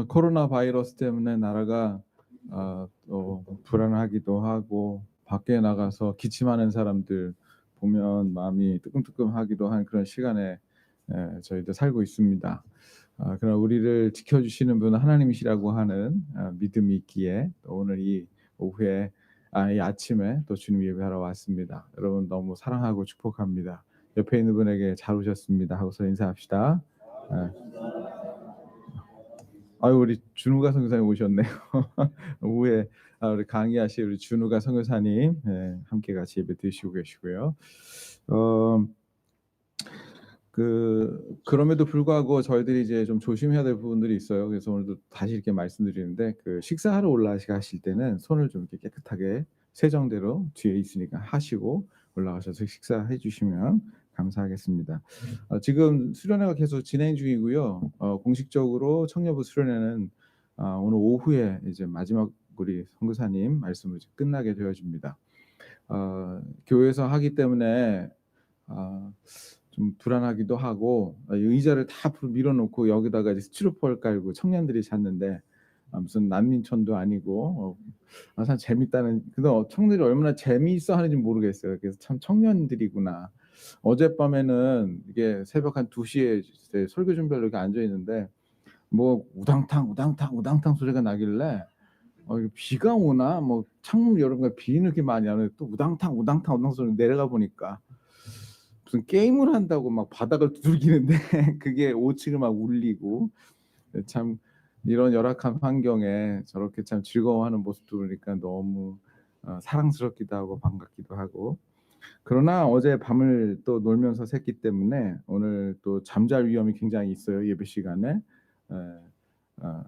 코로나 바이러스 때문에 나라가 또 불안하기도 하고 밖에 나가서 기침하는 사람들 보면 마음이 뜨끔뜨끔하기도 한 그런 시간에 저희도 살고 있습니다. 그러나 우리를 지켜주시는 분은 하나님이시라고 하는 믿음이 있기에 또 오늘 이 오후에 이 아침에 또 주님 예배하러 왔습니다. 여러분 너무 사랑하고 축복합니다. 옆에 있는 분에게 잘 오셨습니다 하고서 인사합시다. 예. 아유, 우리 준우가 선교사님 오셨네요. 오후에 우리 강의하실 우리 준우가 선교사님 함께 같이 예배 드시고 계시고요. 어 그럼에도 불구하고 저희들이 이제 좀 조심해야 될 부분들이 있어요. 그래서 오늘도 다시 이렇게 말씀드리는데 식사하러 올라가실 때는 손을 좀 이렇게 깨끗하게 세정대로 뒤에 있으니까 하시고 올라가셔서 식사해 주시면 감사하겠습니다. 지금 수련회가 계속 진행 중이고요. 공식적으로 청년부 수련회는 오늘 오후에 이제 마지막 우리 선교사님 말씀으로 이제 끝나게 되어집니다. 교회에서 하기 때문에 좀 불안하기도 하고 의자를 다 밀어놓고 여기다가 이제 스티로폼을 깔고 청년들이 잤는데 무슨 난민촌도 아니고 참 재밌다는. 근데 청년들이 얼마나 재미있어 하는지 모르겠어요. 그래서 참 청년들이구나. 어젯밤에는 이게 새벽 한 2시에 이제 설교 준비하러 이렇게 앉아 있는데 뭐 우당탕 우당탕 우당탕 소리가 나길래 이거 비가 오나 뭐 창문 열어보니까 비는 이렇게 많이 안 오는데 또 우당탕 우당탕 우당탕 소리 내려가 보니까 무슨 게임을 한다고 막 바닥을 두들기는데 그게 5층을 막 울리고 참 이런 열악한 환경에 저렇게 참 즐거워하는 모습도 보니까 너무 사랑스럽기도 하고 반갑기도 하고. 그러나 어제 밤을 또 놀면서 샜기 때문에 오늘 또 잠잘 위험이 굉장히 있어요, 예배 시간에. 에, 어,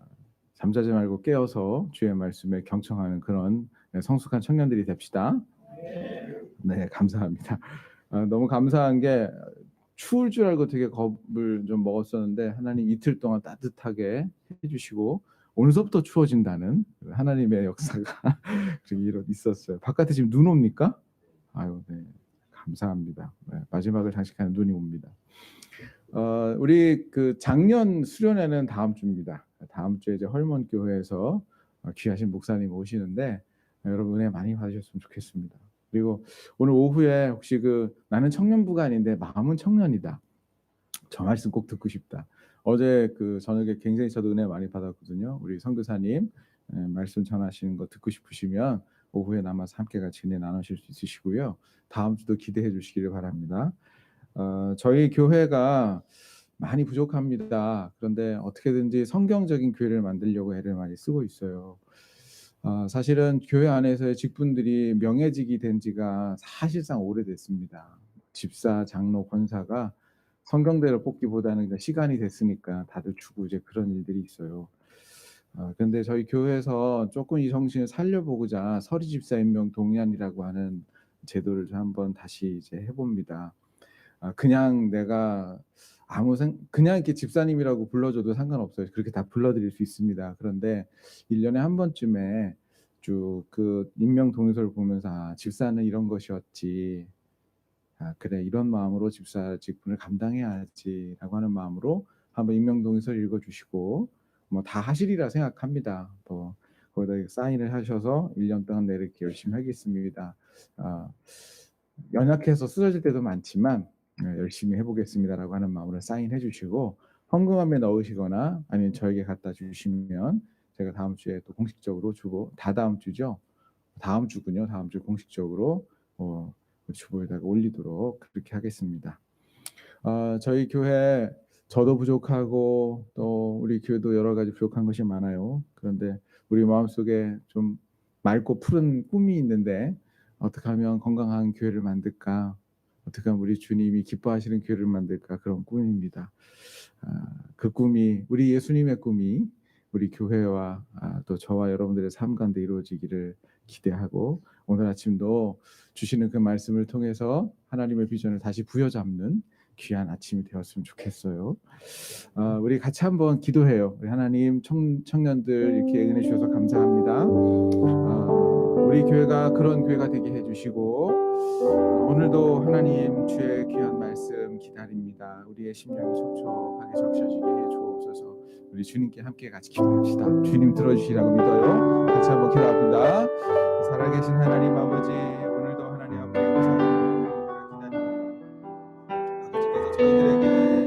잠자지 말고 깨어서 주의 말씀에 경청하는 그런 성숙한 청년들이 됩시다. 네, 감사합니다. 너무 감사한 게 추울 줄 알고 되게 겁을 좀 먹었었는데 하나님 이틀 동안 따뜻하게 해 주시고 오늘서부터 추워진다는 하나님의 역사가 그렇게 있었어요. 바깥에 지금 눈 옵니까? 아유, 네. 감사합니다. 네, 마지막을 장식하는 눈이 옵니다. 우리 작년 수련회는 다음 주입니다. 다음 주에 이제 헐몬 교회에서 귀하신 목사님 오시는데 여러분 은혜 많이 받으셨으면 좋겠습니다. 그리고 오늘 오후에 혹시 나는 청년부가 아닌데 마음은 청년이다. 저 말씀 꼭 듣고 싶다. 어제 저녁에 굉장히 저도 은혜 많이 받았거든요. 우리 선교사님 말씀 전하시는 거 듣고 싶으시면 오후에 남아서 함께 같이 은혜 나누실 수 있으시고요. 다음 주도 기대해 주시기를 바랍니다. 저희 교회가 많이 부족합니다. 그런데 어떻게든지 성경적인 교회를 만들려고 애를 많이 쓰고 있어요. 사실은 교회 안에서의 직분들이 명예직이 된 지가 사실상 오래됐습니다. 집사, 장로, 권사가 성경대로 뽑기보다는 시간이 됐으니까 다들 주고 이제 그런 일들이 있어요. 근데 저희 교회에서 조금 이 정신을 살려보고자 서리 집사 임명 동의안이라고 하는 제도를 한번 다시 이제 해봅니다. 그냥 내가 그냥 이렇게 집사님이라고 불러줘도 상관없어요. 그렇게 다 불러드릴 수 있습니다. 그런데 1년에 한 번쯤에 쭉 임명 동의서를 보면서 집사는 이런 것이었지. 그래, 이런 마음으로 집사 직분을 감당해야지라고 하는 마음으로 한번 임명 동의서를 읽어주시고 뭐 다 하시리라 생각합니다. 거기다 사인을 하셔서 1년 동안 내 이렇게 열심히 하겠습니다. 연약해서 쓰러질 때도 많지만 열심히 해보겠습니다라고 하는 마음으로 사인해 주시고 헌금함에 넣으시거나 아니면 저에게 갖다 주시면 제가 다음 주에 또 공식적으로 주고, 다다음 주죠. 다음 주군요. 다음 주 공식적으로 주보에다가 올리도록 그렇게 하겠습니다. 저희 교회 저도 부족하고 또 우리 교회도 여러 가지 부족한 것이 많아요. 그런데 우리 마음속에 좀 맑고 푸른 꿈이 있는데 어떻게 하면 건강한 교회를 만들까? 어떻게 하면 우리 주님이 기뻐하시는 교회를 만들까? 그런 꿈입니다. 그 꿈이, 우리 예수님의 꿈이 우리 교회와 또 저와 여러분들의 삶 가운데 이루어지기를 기대하고 오늘 아침도 주시는 그 말씀을 통해서 하나님의 비전을 다시 부여잡는 귀한 아침이 되었으면 좋겠어요. 우리 같이 한번 기도해요. 우리 하나님, 청년들 이렇게 은혜 주셔서 감사합니다. 우리 교회가 그런 교회가 되게 해주시고 오늘도 하나님 주의 귀한 말씀 기다립니다. 우리의 심령이 촉촉하게 적셔지게 해 주옵소서. 우리 주님께 함께 같이 기도합시다. 주님 들어주시라고 믿어요. 같이 한번 기도합니다. 살아계신 하나님 아버지, 오늘도 하나님 앞에 기다립니다. 아버지께서 저희들에게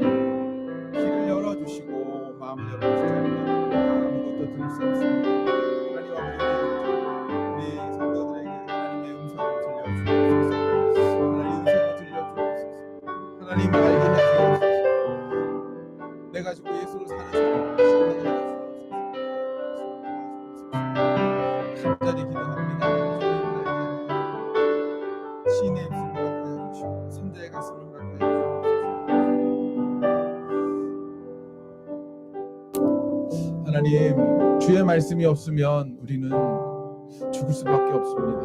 길을 열어주시고 마음을 열어주시니 아무것도 들을 수 없습니다. 하나님 아버지, 우리 성도들에게 하나님의 음성을 들려주옵소서. 하나님의 음성을 들려주옵소서. 하나님을 알게 해주옵소서. 내 가지고 예수를 사는 사람을 시작하게 해주옵소서. 간절히 기도합니다. 시인의 입술을 허락하여 주시고 선자의 가슴을 허락하여 주옵소서. 하나님, 주의 말씀이 없으면 우리는 죽을 수밖에 없습니다.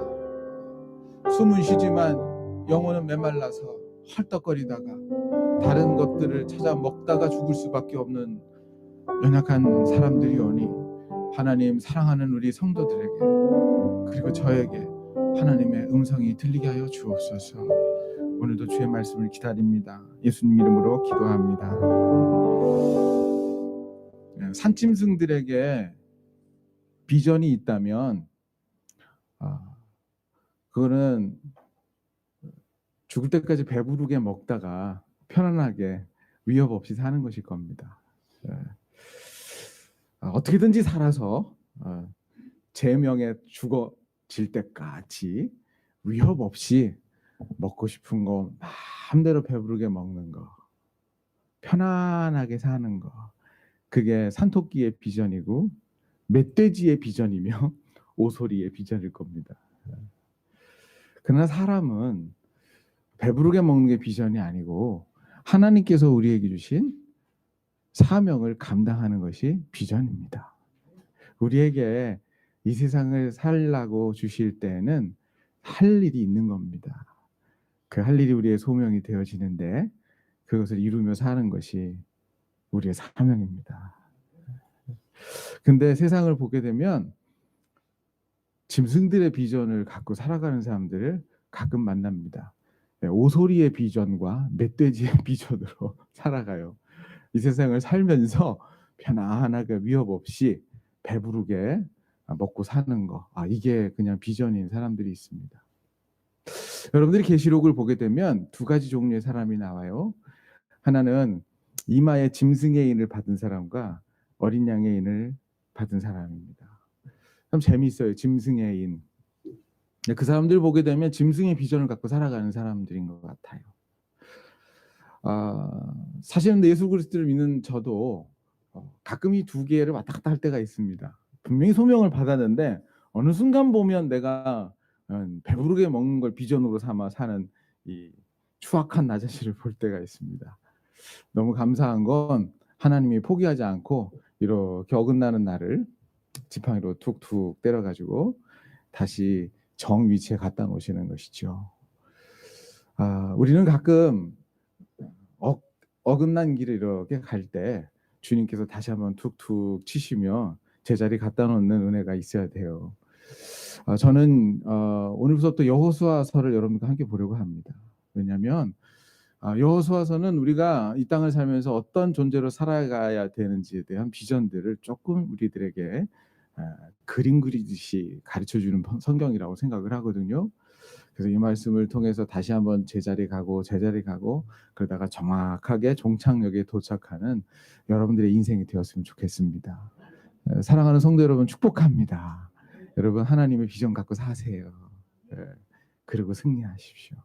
숨은 쉬지만 영혼은 메말라서 헐떡거리다가 다른 것들을 찾아 먹다가 죽을 수밖에 없는 연약한 사람들이오니 하나님, 사랑하는 우리 성도들에게 그리고 저에게 하나님의 음성이 들리게 하여 주옵소서. 오늘도 주의 말씀을 기다립니다. 예수님 이름으로 기도합니다. 산짐승들에게 비전이 있다면 그거는 죽을 때까지 배부르게 먹다가 편안하게 위협 없이 사는 것일 겁니다. 어떻게든지 살아서 제 명에 죽어질 때까지 위협 없이 먹고 싶은 거 마음대로 배부르게 먹는 거, 편안하게 사는 거, 그게 산토끼의 비전이고 멧돼지의 비전이며 오소리의 비전일 겁니다. 그러나 사람은 배부르게 먹는 게 비전이 아니고 하나님께서 우리에게 주신 사명을 감당하는 것이 비전입니다. 우리에게 이 세상을 살라고 주실 때는 할 일이 있는 겁니다. 그 할 일이 우리의 소명이 되어지는데 그것을 이루며 사는 것이 우리의 사명입니다. 근데 세상을 보게 되면 짐승들의 비전을 갖고 살아가는 사람들을 가끔 만납니다. 오소리의 비전과 멧돼지의 비전으로 살아가요. 이 세상을 살면서 편안하게 위협 없이 배부르게 먹고 사는 거, 이게 그냥 비전인 사람들이 있습니다. 여러분들이 계시록을 보게 되면 두 가지 종류의 사람이 나와요. 하나는 이마에 짐승의 인을 받은 사람과 어린 양의 인을 받은 사람입니다. 참 재미있어요. 짐승의 인. 그 사람들 보게 되면 짐승의 비전을 갖고 살아가는 사람들인 것 같아요. 사실은 예수 그리스도를 믿는 저도 가끔 이 두 개를 왔다 갔다 할 때가 있습니다. 분명히 소명을 받았는데 어느 순간 보면 내가 배부르게 먹는 걸 비전으로 삼아 사는 이 추악한 나 자신을 볼 때가 있습니다. 너무 감사한 건 하나님이 포기하지 않고 이렇게 어긋나는 나를 지팡이로 툭툭 때려가지고 다시 정 위치에 갖다 놓으시는 것이죠. 우리는 가끔 어긋난 길을 이렇게 갈 때 주님께서 다시 한번 툭툭 치시며 제자리 갖다 놓는 은혜가 있어야 돼요. 저는 오늘부터 여호수아서를 여러분과 함께 보려고 합니다. 왜냐하면 여호수아서는 우리가 이 땅을 살면서 어떤 존재로 살아가야 되는지에 대한 비전들을 조금 우리들에게 그림 그리듯이 가르쳐주는 성경이라고 생각을 하거든요. 그래서 이 말씀을 통해서 다시 한번 제자리 가고 그러다가 정확하게 종착역에 도착하는 여러분들의 인생이 되었으면 좋겠습니다. 사랑하는 성도 여러분, 축복합니다. 여러분, 하나님의 비전 갖고 사세요. 그리고 승리하십시오.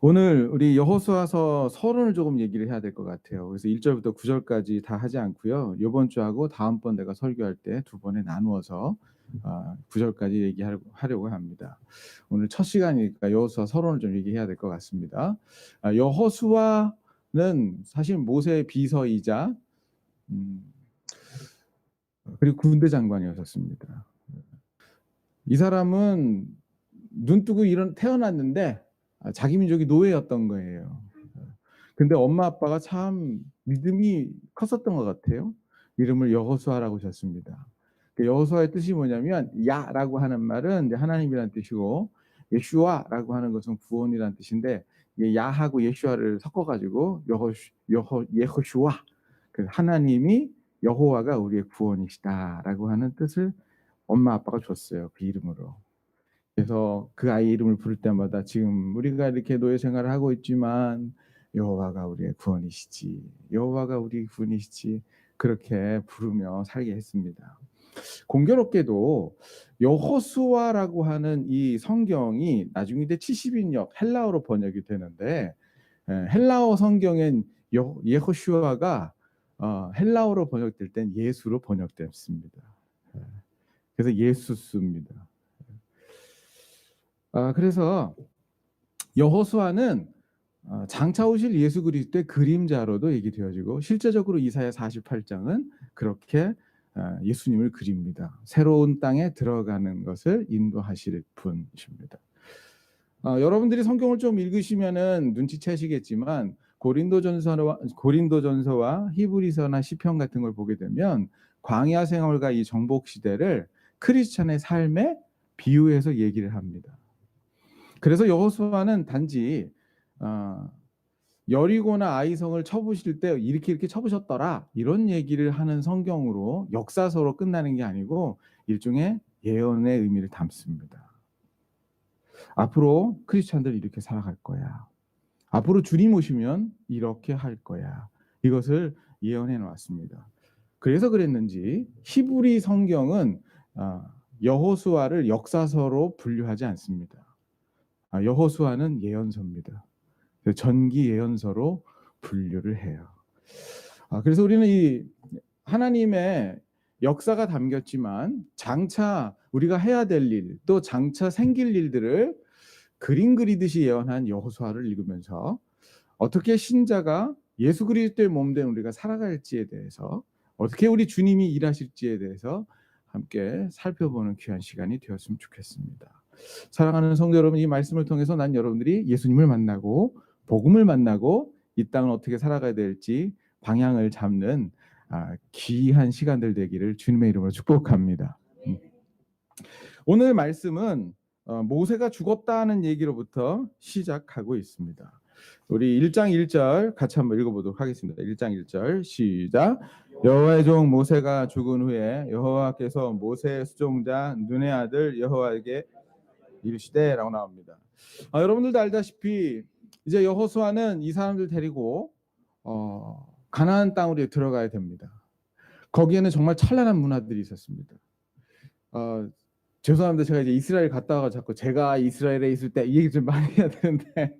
오늘 우리 여호수아서 서론을 조금 얘기를 해야 될 것 같아요. 그래서 1절부터 9절까지 다 하지 않고요. 이번 주하고 다음번 내가 설교할 때 두 번에 나누어서 9절까지 얘기하려고 합니다. 오늘 첫 시간이니까 여호수아 서론을 좀 얘기해야 될 것 같습니다. 여호수아는 사실 모세의 비서이자 그리고 군대 장관이었습니다. 이 사람은 눈 뜨고 태어났는데 자기 민족이 노예였던 거예요. 근데 엄마 아빠가 참 믿음이 컸었던 것 같아요. 이름을 여호수아라고 졌습니다. 여호수아의 뜻이 뭐냐면 야라고 하는 말은 이제 하나님이라는 뜻이고 예슈아라고 하는 것은 구원이라는 뜻인데 야하고 예슈아를 섞어 가지고 예호슈아, 그 하나님이 여호와가 우리의 구원이시다라고 하는 뜻을 엄마 아빠가 줬어요, 그 이름으로. 그래서 그 아이 이름을 부를 때마다 지금 우리가 이렇게 노예 생활을 하고 있지만 여호와가 우리의 구원이시지, 여호와가 우리 구원이시지, 그렇게 부르며 살게 했습니다. 공교롭게도 여호수아라고 하는 이 성경이 나중에 이제 70인역 헬라어로 번역이 되는데, 헬라어 성경엔 예호슈아가 헬라어로 번역될 땐 예수로 번역됐습니다. 그래서 예수스입니다. 그래서 여호수아는 장차 오실 예수 그리스도의 그림자로도 얘기되어지고, 실제적으로 이사야 48장은 그렇게 예수님을 그립니다. 새로운 땅에 들어가는 것을 인도하실 분이십니다. 여러분들이 성경을 좀 읽으시면은 눈치채시겠지만 고린도전서와 히브리서나 시편 같은 걸 보게 되면 광야 생활과 이 정복 시대를 크리스천의 삶에 비유해서 얘기를 합니다. 그래서 여호수아는 단지 여리고나 아이성을 쳐부실 때 이렇게 쳐부셨더라, 이런 얘기를 하는 성경으로 역사서로 끝나는 게 아니고 일종의 예언의 의미를 담습니다. 앞으로 크리스찬들이 이렇게 살아갈 거야, 앞으로 주님 오시면 이렇게 할 거야, 이것을 예언해 놓았습니다. 그래서 그랬는지 히브리 성경은 여호수아를 역사서로 분류하지 않습니다. 여호수아는 예언서입니다. 전기 예언서로 분류를 해요. 그래서 우리는 이 하나님의 역사가 담겼지만 장차 우리가 해야 될 일, 또 장차 생길 일들을 그림 그리듯이 예언한 여호수아를 읽으면서 어떻게 신자가 예수 그리스도의 몸된 우리가 살아갈지에 대해서, 어떻게 우리 주님이 일하실지에 대해서 함께 살펴보는 귀한 시간이 되었으면 좋겠습니다. 사랑하는 성도 여러분, 이 말씀을 통해서 난 여러분들이 예수님을 만나고 복음을 만나고 이 땅을 어떻게 살아가야 될지 방향을 잡는 귀한 시간들 되기를 주님의 이름으로 축복합니다. 오늘 말씀은 모세가 죽었다는 얘기로부터 시작하고 있습니다. 우리 1장 1절 같이 한번 읽어보도록 하겠습니다. 1장 1절 시작. 여호와의 종 모세가 죽은 후에 여호와께서 모세의 수종자 눈의 아들 여호와에게 이르시되 라고 나옵니다. 여러분들도 알다시피 이제 여호수아는 이 사람들 데리고 가나안 땅으로 들어가야 됩니다. 거기에는 정말 찬란한 문화들이 있었습니다. 죄송합니다. 제가 이제 이스라엘 갔다 와서 자꾸 제가 이스라엘에 있을 때 이 얘기 좀 많이 해야 되는데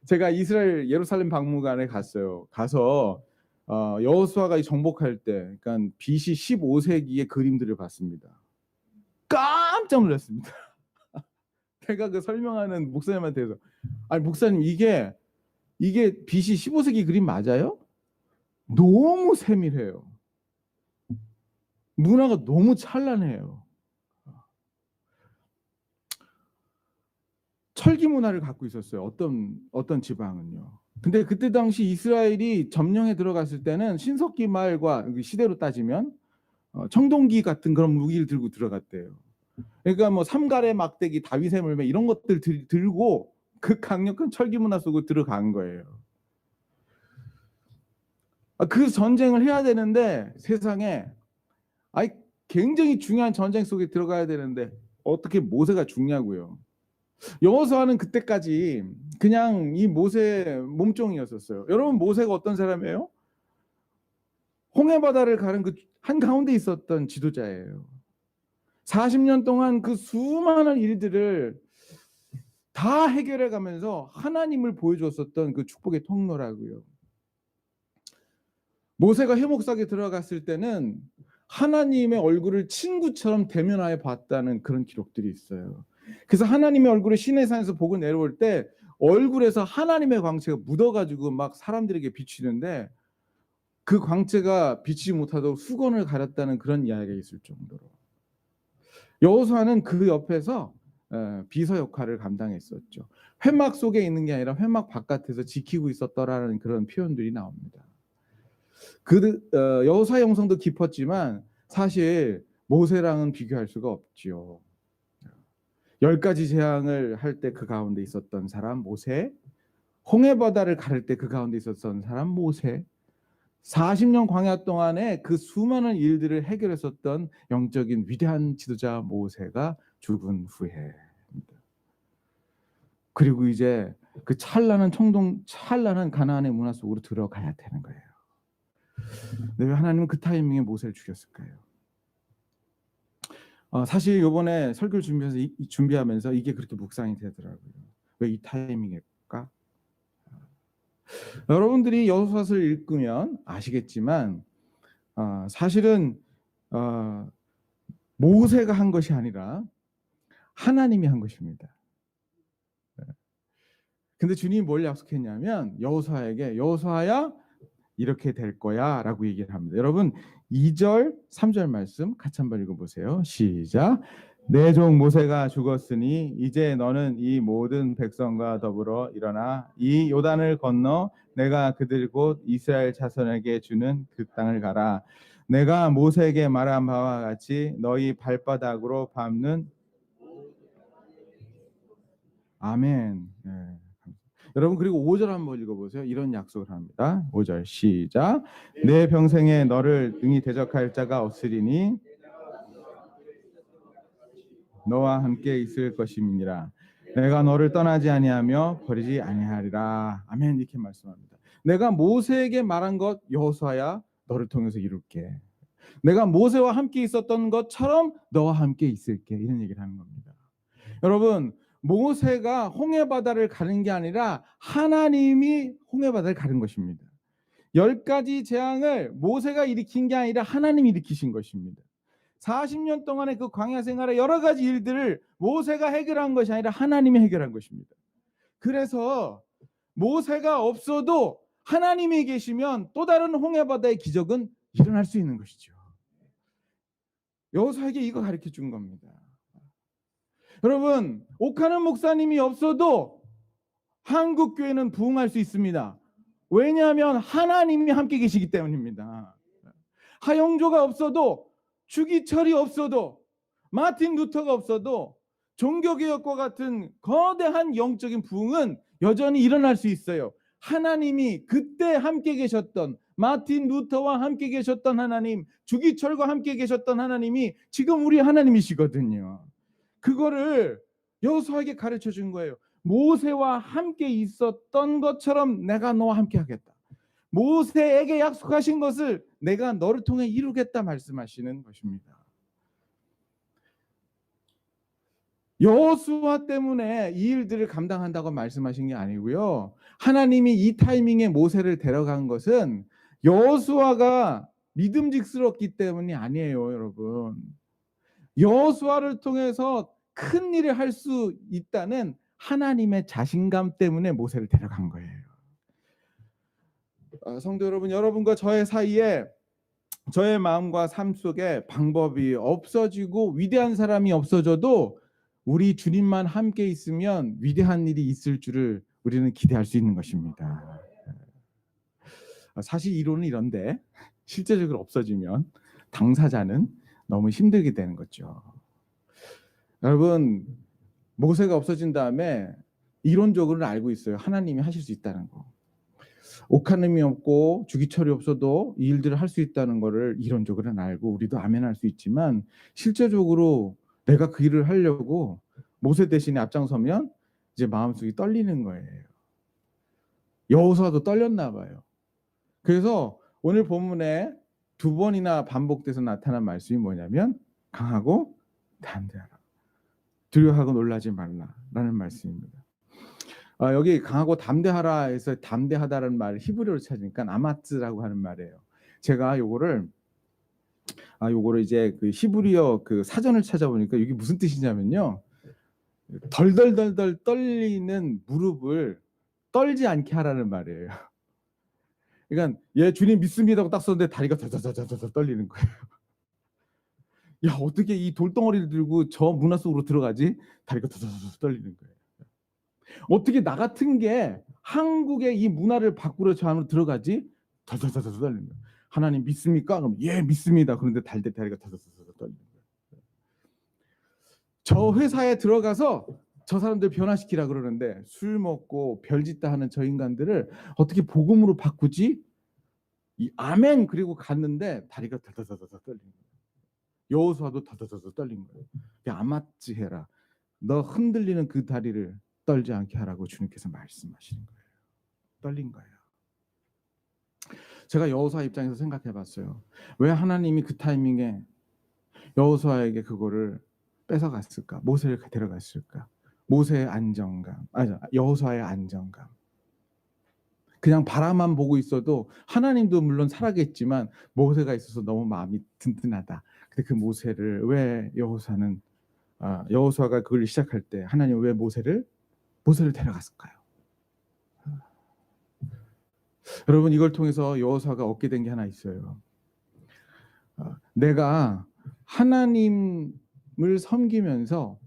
제가 이스라엘 예루살렘 박물관에 갔어요. 가서 여호수아가 정복할 때, 그러니까 BC 15세기의 그림들을 봤습니다. 깜짝 놀랐습니다. 제가 그 설명하는 목사님한테서, 아니 목사님 이게 BC 15세기 그림 맞아요? 너무 세밀해요. 문화가 너무 찬란해요. 철기 문화를 갖고 있었어요. 어떤 지방은요. 근데 그때 당시 이스라엘이 점령에 들어갔을 때는 신석기 말과 시대로 따지면 청동기 같은 그런 무기를 들고 들어갔대요. 그러니까 뭐 삼갈의 막대기, 다윗의 물매 이런 것들 들고 그 강력한 철기 문화 속으로 들어간 거예요. 그 전쟁을 해야 되는데 세상에 굉장히 중요한 전쟁 속에 들어가야 되는데 어떻게 모세가 죽냐고요. 여호수아는 그때까지 그냥 이 모세 몸종이었었어요. 여러분 모세가 어떤 사람이에요? 홍해 바다를 가른 그 한가운데 있었던 지도자예요. 40년 동안 그 수많은 일들을 다 해결해 가면서 하나님을 보여줬었던 그 축복의 통로라고요. 모세가 회목석에 들어갔을 때는 하나님의 얼굴을 친구처럼 대면하여 봤다는 그런 기록들이 있어요. 그래서 하나님의 얼굴을 시내산에서 보고 내려올 때 얼굴에서 하나님의 광채가 묻어가지고 막 사람들에게 비치는데 그 광채가 비치지 못하도록 수건을 가렸다는 그런 이야기가 있을 정도로 여호수아는 그 옆에서 비서 역할을 감당했었죠. 회막 속에 있는 게 아니라 회막 바깥에서 지키고 있었더라는 그런 표현들이 나옵니다. 여호수아의 영성도 깊었지만 사실 모세랑은 비교할 수가 없지요. 10가지 재앙을 할 때 그 가운데 있었던 사람 모세, 홍해 바다를 가를 때 그 가운데 있었던 사람 모세, 40년 광야 동안에 그 수많은 일들을 해결했었던 영적인 위대한 지도자 모세가 죽은 후에, 그리고 이제 그 찬란한 가나안의 문화 속으로 들어가야 되는 거예요. 왜 하나님은 그 타이밍에 모세를 죽였을까요? 사실 이번에 설교를 준비하면서 이게 그렇게 묵상이 되더라고요. 왜 이 타이밍일까? 여러분들이 여호수아서를 읽으면 아시겠지만 사실은 모세가 한 것이 아니라 하나님이 한 것입니다. 근데 주님이 뭘 약속했냐면 여호수아에게, 여호수아야 이렇게 될 거야 라고 얘기를 합니다. 여러분 2절 3절 말씀 같이 한번 읽어보세요. 시작. 내 종 모세가 죽었으니 이제 너는 이 모든 백성과 더불어 일어나 이 요단을 건너 내가 그들 곧 이스라엘 자손에게 주는 그 땅을 가라. 내가 모세에게 말한 바와 같이 너희 발바닥으로 밟는. 아멘. 네. 여러분 그리고 5절 한번 읽어보세요. 이런 약속을 합니다. 5절 시작. 내 평생에 너를 능히 대적할 자가 없으리니 너와 함께 있을 것임이니라. 내가 너를 떠나지 아니하며 버리지 아니하리라. 아멘. 이렇게 말씀합니다. 내가 모세에게 말한 것 여호수아야 너를 통해서 이룰게. 내가 모세와 함께 있었던 것처럼 너와 함께 있을게. 이런 얘기를 하는 겁니다. 여러분 모세가 홍해 바다를 가는 게 아니라 하나님이 홍해 바다를 가는 것입니다. 10가지 재앙을 모세가 일으킨 게 아니라 하나님이 일으키신 것입니다. 40년 동안의 그 광야 생활의 여러 가지 일들을 모세가 해결한 것이 아니라 하나님이 해결한 것입니다. 그래서 모세가 없어도 하나님이 계시면 또 다른 홍해 바다의 기적은 일어날 수 있는 것이죠. 여호수아에게 이거 가르쳐 준 겁니다. 여러분 옥하는 목사님이 없어도 한국 교회는 부흥할 수 있습니다. 왜냐하면 하나님이 함께 계시기 때문입니다. 하영조가 없어도, 주기철이 없어도, 마틴 루터가 없어도 종교개혁과 같은 거대한 영적인 부흥은 여전히 일어날 수 있어요. 하나님이 그때 함께 계셨던, 마틴 루터와 함께 계셨던 하나님, 주기철과 함께 계셨던 하나님이 지금 우리 하나님이시거든요. 그거를 여호수아에게 가르쳐 준 거예요. 모세와 함께 있었던 것처럼 내가 너와 함께 하겠다. 모세에게 약속하신 것을 내가 너를 통해 이루겠다 말씀하시는 것입니다. 여호수아 때문에 이 일들을 감당한다고 말씀하신 게 아니고요. 하나님이 이 타이밍에 모세를 데려간 것은 여호수아가 믿음직스럽기 때문이 아니에요, 여러분. 여호수아를 통해서 큰 일을 할 수 있다는 하나님의 자신감 때문에 모세를 데려간 거예요. 성도 여러분, 여러분과 저의 사이에 저의 마음과 삶 속에 방법이 없어지고 위대한 사람이 없어져도 우리 주님만 함께 있으면 위대한 일이 있을 줄을 우리는 기대할 수 있는 것입니다. 사실 이론은 이런데 실제적으로 없어지면 당사자는 너무 힘들게 되는 거죠. 여러분 모세가 없어진 다음에 이론적으로는 알고 있어요. 하나님이 하실 수 있다는 거. 옥하님이 없고 주기철이 없어도 이 일들을 할 수 있다는 거를 이론적으로는 알고 우리도 아멘할 수 있지만 실제적으로 내가 그 일을 하려고 모세 대신에 앞장서면 이제 마음속이 떨리는 거예요. 여호수아도 떨렸나 봐요. 그래서 오늘 본문에 2번이나 반복돼서 나타난 말씀이 뭐냐면 강하고 담대하라. 두려워하고 놀라지 말라라는 말씀입니다. 여기 강하고 담대하라에서 담대하다라는 말을 히브리어로 찾으니까 아마츠라고 하는 말이에요. 제가 요거를 이제 그 히브리어 그 사전을 찾아보니까 이게 무슨 뜻이냐면요. 덜덜덜덜 떨리는 무릎을 떨지 않게 하라는 말이에요. 그러니까 얘 주님 믿습니다고 딱 썼는데 다리가 더더더더더 떨리는 거예요. 야 어떻게 이 돌덩어리를 들고 저 문화 속으로 들어가지? 다리가 더더더 떨리는 거예요. 어떻게 나 같은 게 한국의 이 문화를 바꾸러 저 안으로 들어가지? 더더더더 떨리는 거예요. 하나님 믿습니까? 그럼 예 믿습니다. 그런데 다리가 더더더 떨리는 거예요. 저 회사에 들어가서 저 사람들 변화시키라 그러는데 술 먹고 별짓다 하는 저 인간들을 어떻게 복음으로 바꾸지? 이 아멘 그리고 갔는데 다리가 더더더더 떨리는 거예요. 여호수아도 더더더더 떨린 거예요. 아맛지 해라. 너 흔들리는 그 다리를 떨지 않게 하라고 주님께서 말씀하시는 거예요. 떨린 거예요. 제가 여호수아 입장에서 생각해 봤어요. 왜 하나님이 그 타이밍에 여호수아에게 그거를 뺏어갔을까? 모세를 데려갔을까? 모세의 안정감, 여호수아의 안정감. 그냥 바라만 보고 있어도 하나님도 물론 살아겠지만 모세가 있어서 너무 마음이 든든하다. 근데 그 모세를 왜 여호수아가 그걸 시작할 때 하나님 왜 모세를 데려갔을까요? 여러분 이걸 통해서 여호수아가 얻게 된 게 하나 있어요. 내가 하나님을 섬기면서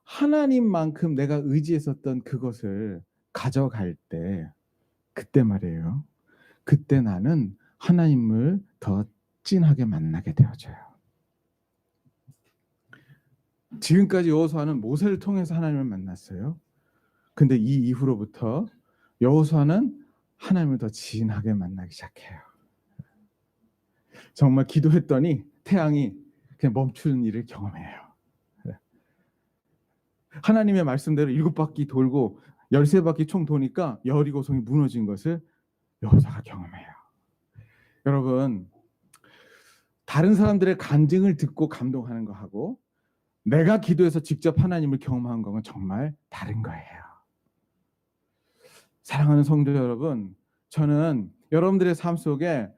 하나님만큼 내가 의지했었던 그것을 가져갈 때 그때 말이에요. 그때 나는 하나님을 더 진하게 만나게 되어져요. 지금까지 여호수아는 모세를 통해서 하나님을 만났어요. 근데 이 이후로부터 여호수아는 하나님을 더 진하게 만나기 시작해요. 정말 기도했더니 태양이 그냥 멈추는 일을 경험해요. 하나님의 말씀대로 7바퀴 돌고 13바퀴 총 도니까 여리고성이 무너진 것을 여호수아가 경험해요. 여러분 다른 사람들의 간증을 듣고 감동하는 거하고 내가 기도해서 직접 하나님을 경험한 거는 정말 다른 거예요. 사랑하는 성도 여러분, 저는 여러분들의 삶 속에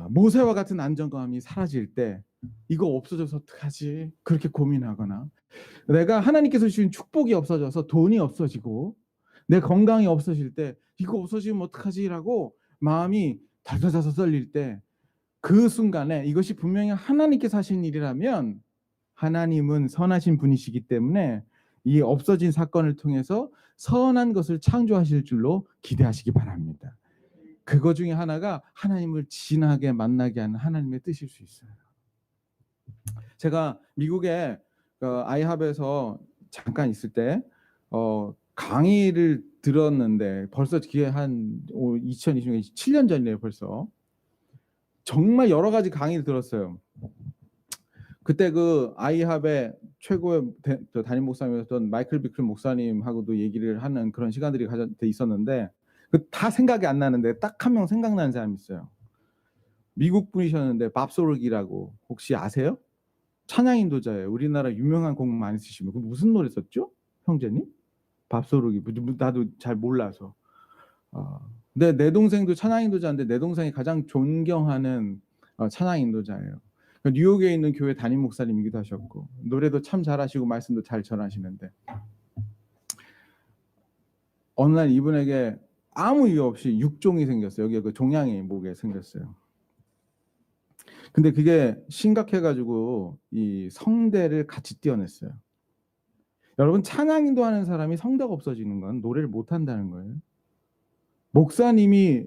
모세와 같은 안정감이 사라질 때 이거 없어져서 어떡하지? 그렇게 고민하거나 내가 하나님께서 주신 축복이 없어져서 돈이 없어지고 내 건강이 없어질 때 이거 없어지면 어떡하지라고 마음이 달달달달 떨릴 때 그 순간에 이것이 분명히 하나님께서 하신 일이라면 하나님은 선하신 분이시기 때문에 이 없어진 사건을 통해서 선한 것을 창조하실 줄로 기대하시기 바랍니다. 그거 중에 하나가 하나님을 진하게 만나게 하는 하나님의 뜻일 수 있어요. 제가 미국에 아이합에서 잠깐 있을 때 강의를 들었는데 벌써 그게 한 2020년 7년 전이네요. 벌써 정말 여러 가지 강의를 들었어요. 그때 그 아이합의 최고의 담임 목사님이었던 마이클 비클 목사님하고도 얘기를 하는 그런 시간들이 있었는데 다 생각이 안 나는데 딱 한 명 생각나는 사람이 있어요. 미국 분이셨는데 밥소르기라고 혹시 아세요? 찬양 인도자예요. 우리나라 유명한 곡 많이 쓰시면 그 무슨 노래 썼죠? 형제님? 밥소르기 나도 잘 몰라서. 근데 내 동생도 찬양 인도자인데 내 동생이 가장 존경하는 찬양 인도자예요. 뉴욕에 있는 교회 담임 목사님이기도 하셨고 노래도 참 잘하시고 말씀도 잘 전하시는데 어느 날 이분에게 아무 이유 없이 육종이 생겼어요. 여기 그 종양이 목에 생겼어요. 근데 그게 심각해가지고 이 성대를 같이 떼어냈어요. 여러분 찬양 인도하는 사람이 성대가 없어지는 건 노래를 못한다는 거예요. 목사님이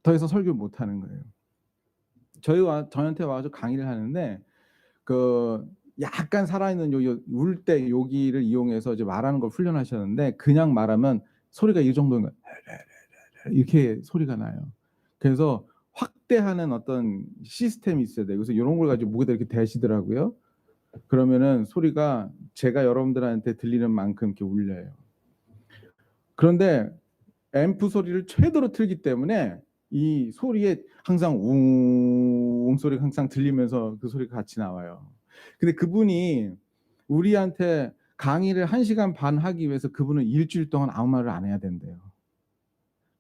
더 이상 설교 못하는 거예요. 저한테 와서 강의를 하는데 그 약간 살아있는 울 때 요기를 이용해서 이제 말하는 걸 훈련하셨는데 그냥 말하면 소리가 이 정도인 거예요. 이렇게 소리가 나요. 그래서 확대하는 어떤 시스템이 있어야 돼요. 그래서 이런 걸 가지고 목에다 이렇게 대시더라고요. 그러면은 소리가 제가 여러분들한테 들리는 만큼 이렇게 울려요. 그런데 앰프 소리를 최대로 틀기 때문에 이 소리에 항상 웅 소리가 항상 들리면서 그 소리가 같이 나와요. 근데 그분이 우리한테 강의를 1시간 반 하기 위해서 그분은 일주일 동안 아무 말을 안 해야 된대요.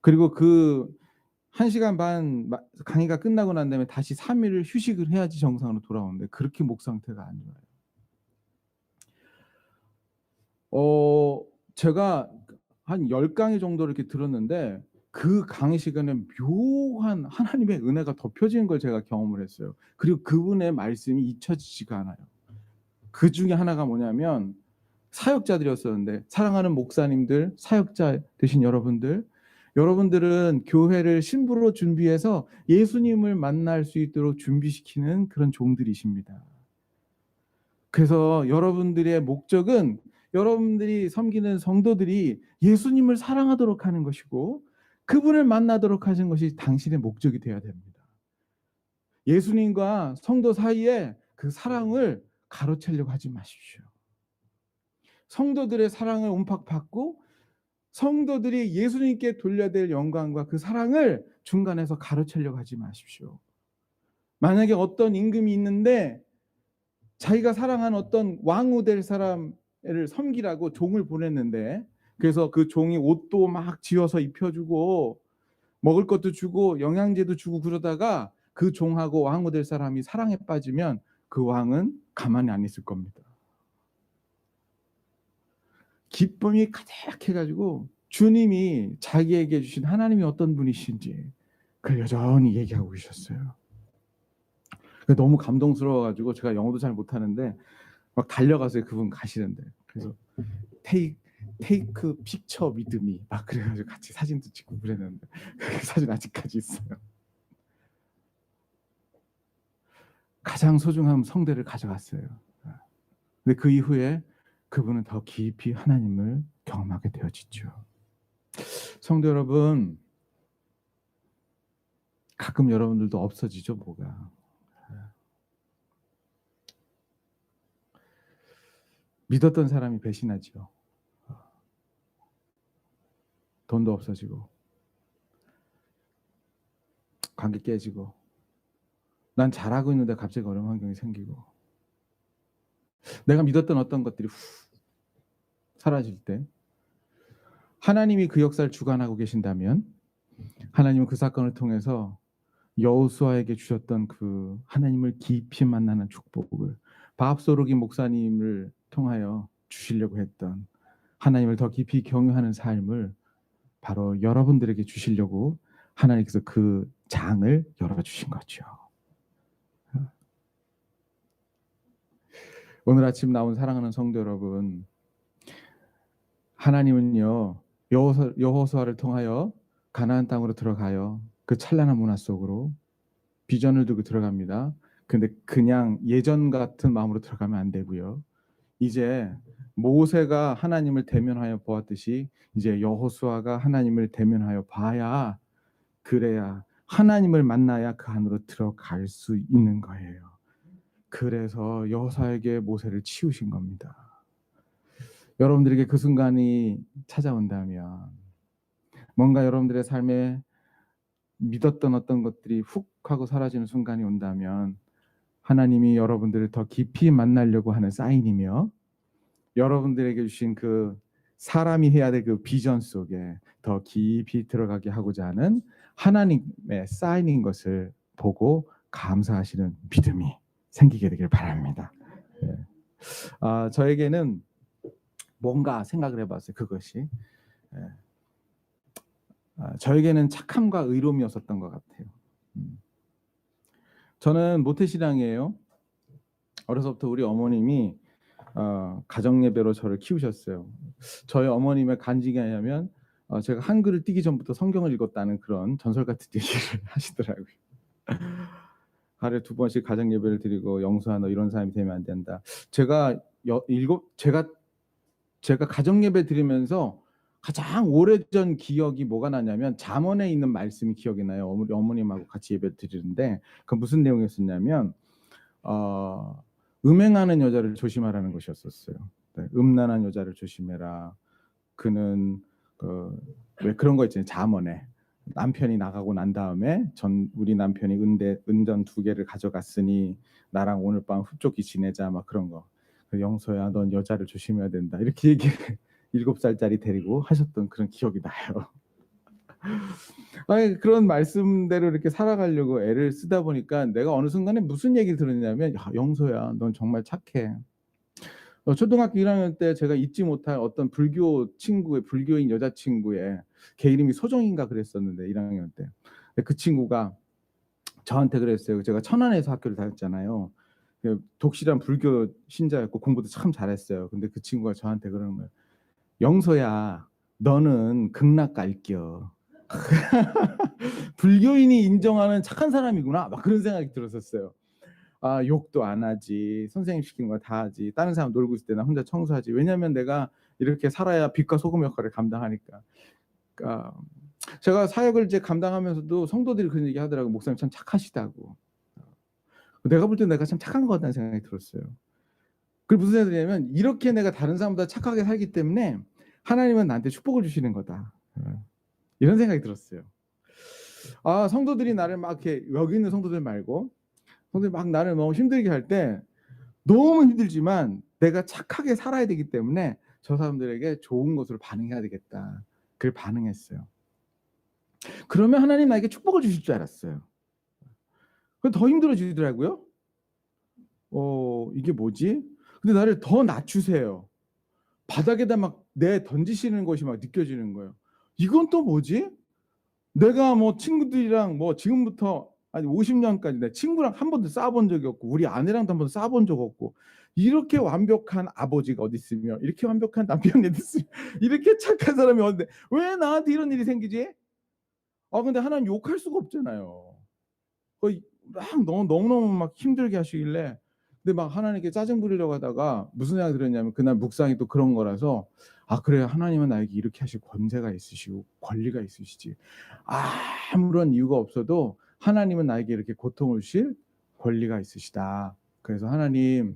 그리고 그 1시간 반 강의가 끝나고 난 다음에 다시 3일을 휴식을 해야지 정상으로 돌아오는데 그렇게 목 상태가 안 좋아요. 제가 한 10강의 정도를 이렇게 들었는데 그 강의 시간에 묘한 하나님의 은혜가 덮여지는 걸 제가 경험을 했어요. 그리고 그분의 말씀이 잊혀지지가 않아요. 그 중에 하나가 뭐냐면 사역자들이었었는데 사랑하는 목사님들, 사역자 되신 여러분들은 교회를 신부로 준비해서 예수님을 만날 수 있도록 준비시키는 그런 종들이십니다. 그래서 여러분들의 목적은 여러분들이 섬기는 성도들이 예수님을 사랑하도록 하는 것이고 그분을 만나도록 하는 것이 당신의 목적이 되어야 됩니다. 예수님과 성도 사이에 그 사랑을 가로채려고 하지 마십시오. 성도들의 사랑을 옴팍받고 성도들이 예수님께 돌려야 될 영광과 그 사랑을 중간에서 가로채려고 하지 마십시오. 만약에 어떤 임금이 있는데 자기가 사랑하는 어떤 왕후 될 사람을 섬기라고 종을 보냈는데 그래서 그 종이 옷도 막 지어서 입혀주고 먹을 것도 주고 영양제도 주고 그러다가 그 종하고 왕후 될 사람이 사랑에 빠지면 그 왕은 가만히 안 있을 겁니다. 기쁨이 가득해가지고 주님이 자기에게 주신 하나님이 어떤 분이신지 그걸 여전히 얘기하고 계셨어요. 너무 감동스러워가지고 제가 영어도 잘 못하는데 막 달려가서 그분 가시는데 그래서 테이크 픽처 믿음이 막 그래가지고 같이 사진도 찍고 그랬는데 그 사진 아직까지 있어요. 가장 소중한 성대를 가져갔어요. 근데 그 이후에 그분은 더 깊이 하나님을 경험하게 되어지죠. 성도 여러분, 가끔 여러분들도 없어지죠, 뭐가. 믿었던 사람이 배신하죠. 돈도 없어지고 관계 깨지고 난 잘하고 있는데 갑자기 어려운 환경이 생기고 내가 믿었던 어떤 것들이 사라질 때 하나님이 그 역사를 주관하고 계신다면 하나님은 그 사건을 통해서 여호수아에게 주셨던 그 하나님을 깊이 만나는 축복을 바압소로기 목사님을 통하여 주시려고 했던 하나님을 더 깊이 경유하는 삶을 바로 여러분들에게 주시려고 하나님께서 그 장을 열어주신 거죠. 오늘 아침 나온 사랑하는 성도 여러분, 하나님은요 여호수아를 통하여 가나안 땅으로 들어가요. 그 찬란한 문화 속으로 비전을 두고 들어갑니다. 근데 그냥 예전 같은 마음으로 들어가면 안 되고요. 이제 모세가 하나님을 대면하여 보았듯이 이제 여호수아가 하나님을 대면하여 봐야 그래야 하나님을 만나야 그 안으로 들어갈 수 있는 거예요. 그래서 여호수아에게 모세를 치우신 겁니다. 여러분들에게 그 순간이 찾아온다면 뭔가 여러분들의 삶에 믿었던 어떤 것들이 훅 하고 사라지는 순간이 온다면 하나님이 여러분들을 더 깊이 만나려고 하는 사인이며 여러분들에게 주신 그 사람이 해야 될 그 비전 속에 더 깊이 들어가게 하고자 하는 하나님의 사인인 것을 보고 감사하시는 믿음이 생기게 되길 바랍니다. 네. 저에게는 뭔가 생각을 해봤어요. 그것이 저에게는 착함과 의로움이었었던 것 같아요. 저는 모태신앙이에요. 어려서부터 우리 어머님이 가정예배로 저를 키우셨어요. 저희 어머님의 간증이 뭐냐면 제가 한글을 띄기 전부터 성경을 읽었다는 그런 전설 같은 얘기를 하시더라고요. 하루에 2번씩 가정예배를 드리고 영수아 너 이런 사람이 되면 안 된다. 제가 가정예배 드리면서 가장 오래전 기억이 뭐가 나냐면 잠언에 있는 말씀이 기억이 나요. 어머님하고 같이 예배 드리는데 그 무슨 내용이었었냐면 음행하는 여자를 조심하라는 것이었었어요. 네, 음란한 여자를 조심해라. 그는 왜 그런 거 있잖아요. 잠언에 남편이 나가고 난 다음에 우리 남편이 은전 2개를 가져갔으니 나랑 오늘 밤 흡족히 지내자 막 그런 거. 영서야 넌 여자를 조심해야 된다. 이렇게 얘기를 7살짜리 데리고 하셨던 그런 기억이 나요. 아니, 그런 말씀대로 이렇게 살아가려고 애를 쓰다 보니까 내가 어느 순간에 무슨 얘기를 들었냐면 영서야 넌 정말 착해. 초등학교 1학년 때 제가 잊지 못할 어떤 불교인 여자친구의 걔 이름이 소정인가 그랬었는데 1학년 때 그 친구가 저한테 그랬어요. 제가 천안에서 학교를 다녔잖아요. 독실한 불교 신자였고 공부도 참 잘했어요. 근데 그 친구가 저한테 그러는 거예요. 영서야 너는 극락 갈겨. 불교인이 인정하는 착한 사람이구나 막 그런 생각이 들었었어요. 욕도 안 하지. 선생님 시키는 거 다 하지. 다른 사람 놀고 있을 때 나 혼자 청소하지. 왜냐하면 내가 이렇게 살아야 빛과 소금 역할을 감당하니까. 그러니까 제가 사역을 이제 감당하면서도 성도들이 그런 얘기 하더라고요. 목사님 참 착하시다고. 내가 볼 때 내가 참 착한 것 같다는 생각이 들었어요. 그게 무슨 생각이냐면 이렇게 내가 다른 사람보다 착하게 살기 때문에 하나님은 나한테 축복을 주시는 거다. 이런 생각이 들었어요. 성도들이 나를 막 이렇게 여기 있는 성도들 말고 성도들이 막 나를 너무 힘들게 할 때 너무 힘들지만 내가 착하게 살아야 되기 때문에 저 사람들에게 좋은 것으로 반응해야 되겠다. 그걸 반응했어요. 그러면 하나님 나에게 축복을 주실 줄 알았어요. 더 힘들어지더라고요. 이게 뭐지? 근데 나를 더 낮추세요. 바닥에다 막 던지시는 것이 막 느껴지는 거예요. 이건 또 뭐지? 내가 뭐 친구들이랑 뭐 지금부터 아니 50년까지 내 친구랑 한 번도 싸워본 적이 없고 우리 아내랑도 한 번도 싸워본 적 없고 이렇게 완벽한 아버지가 어디 있으며 이렇게 완벽한 남편이 어디 있으며 이렇게 착한 사람이 어딘데 왜 나한테 이런 일이 생기지? 근데 하나님 욕할 수가 없잖아요. 막 너무너무 막 힘들게 하시길래 근데 막 하나님께 짜증 부리려고 하다가 무슨 생각이 들었냐면 그날 묵상이 또 그런 거라서 그래 하나님은 나에게 이렇게 하실 권세가 있으시고 권리가 있으시지 아무런 이유가 없어도 하나님은 나에게 이렇게 고통을 주실 권리가 있으시다. 그래서 하나님은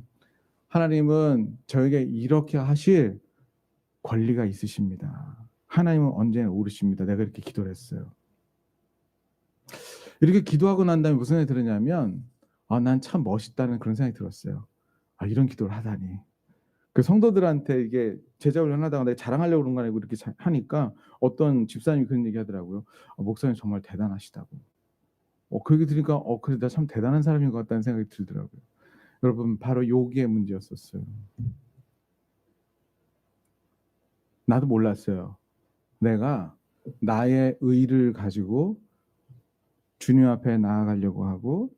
저에게 이렇게 하실 권리가 있으십니다. 하나님은 언제나 오르십니다. 내가 이렇게 기도를 했어요. 이렇게 기도하고 난 다음에 무슨 생각이 들었냐면 난 참 멋있다는 그런 생각이 들었어요. 이런 기도를 하다니. 그 성도들한테 이게 제자 훈련하다가 내가 자랑하려고 그런 거 아니고 이렇게 하니까 어떤 집사님이 그런 얘기 하더라고요. 목사님 정말 대단하시다고. 그 얘기 들으니까 그래 나 참 대단한 사람인 것 같다는 생각이 들더라고요. 여러분 바로 요기의 문제였었어요. 나도 몰랐어요. 내가 나의 의를 가지고 주님 앞에 나아가려고 하고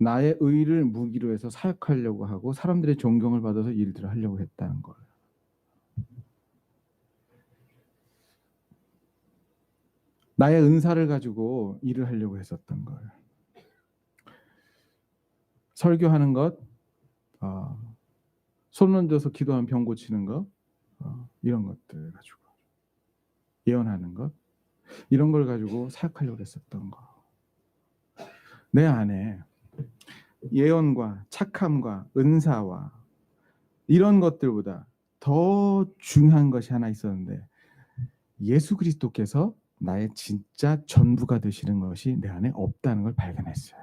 나의 의를 무기로 해서 사역하려고 하고 사람들의 존경을 받아서 일들을 하려고 했다는 걸. 나의 은사를 가지고 일을 하려고 했었던 걸. 설교하는 것, 손 얹어서 기도하면 병 고치는 것, 이런 것들 가지고 예언하는 것, 이런 걸 가지고 사역하려고 했었던 거. 내 안에 예언과 착함과 은사와 이런 것들보다 더 중요한 것이 하나 있었는데 예수 그리스도께서 나의 진짜 전부가 되시는 것이 내 안에 없다는 걸 발견했어요.